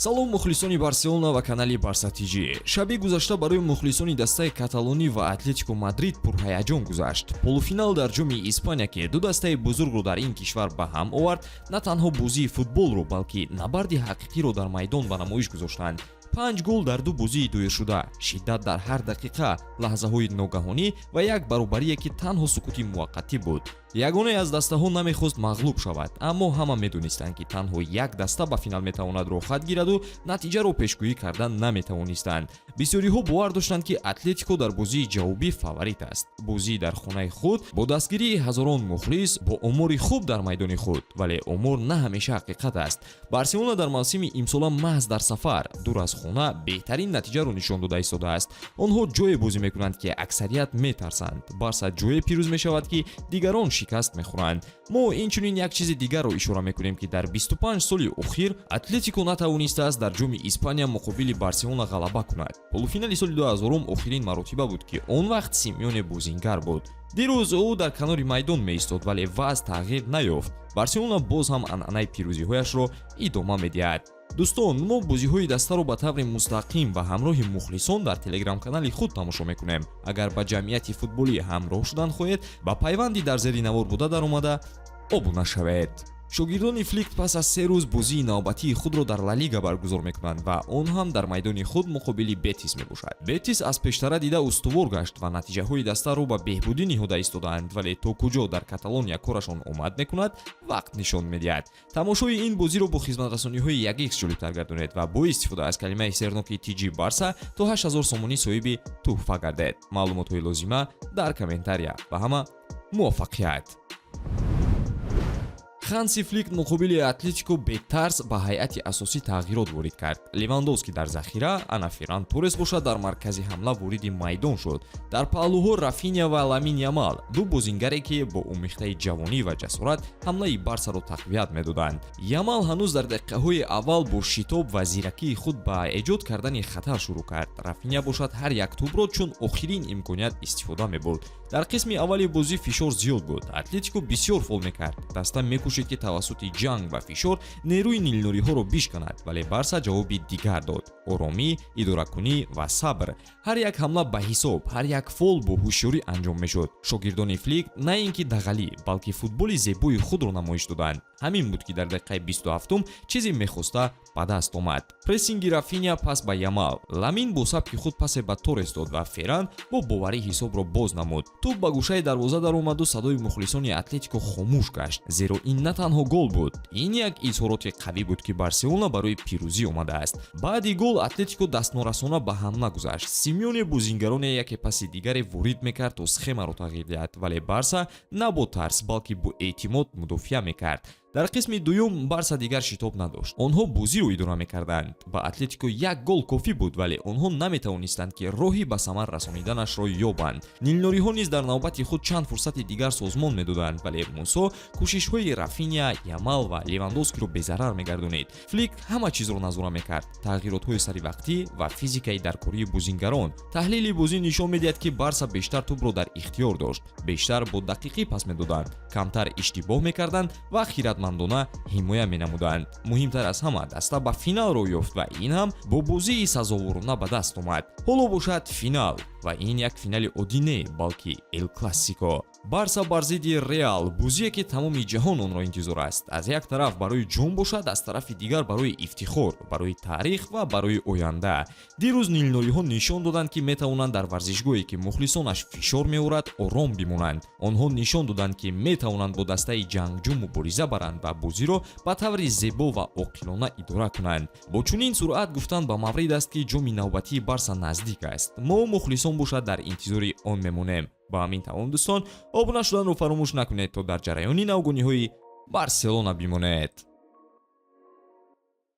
салом мухлисони Барселона ва канали БАРСА ТЖ. Шаби гузашта барои мухлисони дастаи Каталонӣ ва Атлетико Мадрид пурҳаяҷон гузашт. Полуфинал дар ҷоми Испания ки ду дастаи бузургро дар ин кишвар ба ҳам овард, на танҳо бозии футболро, балки набарди ҳақиқиро дар майдон ба намоиш гузоштанд. 5 гол дар ду бозии дуиршуда, шиддат дар ҳар дақиқа, лаҳзаҳои ногаҳонӣ ва як баробарие ки танҳо сукути муваққатӣ буд. Ягоне аз дастаҳо намехост мағлуб шавад, аммо ҳама медонистанд ки танҳо як даста ба финал метавонад роҳат гираду натиҷаро пешгӯӣ кардан наметавонистанд. Бисёриҳо бовар доштанд ки Атлетико дар бозии ҷавобӣ фаворит аст. Бозии дар хонаи худ бо дастгирии ҳазорон мухлис, бо омори хуб дар майдони худ, вале омор на ҳамеша ҳақиқат аст. Барселона дар мавсими имсола маҳз дар сафар, дур аз хона беҳтарин натиҷаро нишон дода истодааст. Онҳо ҷое бозӣ мекунанд ки аксарият метарсанд. Барса ҷое пирӯз мешавад ки дигарон шикаст мехӯранд. мо инчунин як чизи дигарро ишора мекунем ки дар 25 соли охир Атлетико натавонистааст дар ҷоми Испания муқобили Барселона ғалаба кунад. Полуфинали соли 2000 охирин маротиба буд ки он вақт Симеоне бозингар буд. дирӯз ӯ дар канори майдон меистод, вале вазъ тағйир наёфт. Барселона боз ҳам анъанаи пирӯзиҳояшро идома медиҳад. дӯстон, мо бозиҳои дастаро ба таври мустақим ва ҳамроҳи мухлисон дар телеграм-канали худ тамошо мекунем. Агар ба ҷамъияти футболӣ ҳамроҳ шудан хоҳед, ба пайванди дар зери навор буда даромада обуна шавед. шогирдони Фликт пас аз 3 рӯз бозии навбатии худро дар Ла Лига баргузор мекунанд ва он ҳам дар майдони худ муқобили Бетис мебошад. Бетис аз пештара дида устувор гашт ва натиҷаҳои даста ба беҳбудӣ ниҳода истодаанд, вале то куҷо дар Каталония корашон омад мекунад, вақт нишон медиҳад. тамошои ин бозиро бо хизматрасониҳои 1x ҷолибтар гардонед ва бо истифода аз калимаи серноки TG Барса то 8000 сомонӣ соҳиби тӯҳфа гардед. маълумотҳои лозима дар комментария. Ба ҳама муваффақият. ханси Фликт муқобили Атлетико бетарс ба ҳайати асосӣ тағйирот ворид кард. Левандовски дар захира, Ана Ферран Торес бошад дар маркази ҳамла вориди майдон шуд. дар паҳлӯҳо Рафиня ва Ламин Ямал, ду бозингаре ки бо омехтаи ҷавонӣ ва ҷасорат ҳамлаи Барсаро тақвият медоданд. Ямал ҳанӯз дар дақиқаҳои аввал бо шитоб ва зиракии худ ба эҷод кардани хатар шурӯъ кард. Рафиня бошад ҳар як тӯбро чун охирин имконият истифода мебурд. дар қисми аввали бозӣ фишор зиёд буд. Атлетико бисёр фол мекард. даста мекӯшид ки тавассути ҷанг ва фишор нерӯи нилнуриҳоро бишканад, вале Барса ҷавоби дигар дод. оромӣ, идоракунӣ ва сабр. ҳар як ҳамла ба ҳисоб, ҳар як фол бо ҳушёрӣ анҷом мешуд. шогирдони Фликт на ин ки дағалӣ, балки футболи зебои худро намоиш доданд. ҳамин буд ки дар дақиқаи 27 чизе мехоста ба даст омад. прессинги Рафиня пас ба Ямал, Ламин бо сабки худ пасе ба Торес дод ва Ферран бо боварӣ ҳисобро боз намуд. тӯб ба гӯшаи дарвоза даромаду садои мухлисони Атлетико хомӯш гашт, зеро ин на танҳо гол буд. ин як изҳороти қавӣ буд ки Барселона барои пирӯзӣ омадааст. баъди гол Атлетико дастнорасона ба ҳамла гузашт. Симеоне бозингароне яке паси дигаре ворид мекард то схемаро тағйир диҳад, вале Барса на бо тарс, балки бо эътимод мудофиа мекард. дар қисми дуюм Барса дигар шитоб надошт. онҳо бозиро идора мекарданд. ба Атлетико як гол кофӣ буд, вале онҳо наметавонистанд ки роҳи ба самар расониданашро ёбанд. нилнориҳо низ дар навбати худ чанд фурсати дигар созмон медоданд, вале Мусо кӯшишҳои Рафиня, Ямал ва Левандовскиро безарар мегардонид. Флик ҳама чизро назора мекард. тағйиротҳои саривақтӣ ва физикаи даркории бозингарон. таҳлили бозӣ нишон медиҳад ки Барса бештар тӯбро дар ихтиёр дошт, бештар бо дақиқӣ пас медоданд, камтар иштибоҳ мекарданд ва хиратмандона ҳимоя менамуданд. муҳимтар аз ҳама даста ба финалро ёфт ва ин ҳам бо бозии сазоворона ба даст омад. ҳоло бошад финал ва ин як финали оддӣ не, балки эл Класико. Барса бар зидди Реал, бозие ки тамоми ҷаҳон онро интизор аст. аз як тараф барои ҷом бошад, аз тарафи дигар барои ифтихор, барои таърих ва барои оянда. дирӯз нилнориҳо нишон доданд ки метавонанд дар варзишгоҳе ки мухлисонаш фишор меорад ором бимонанд. онҳо нишон доданд ки метавонанд бо дастаи ҷангҷӯ мубориза баранд ва бозиро ба таври зебо ва оқилона идора кунанд. бо чунин суръат гуфтан ба маврид аст ки ҷоми навбатии Барса наздик аст. мо мухлисон бошад дар интизори он мемонем. ба ҳамин тамом дӯстон, обуна шуданро фаромӯш накунед то дар ҷараёни навгониҳои Барселона бимонед.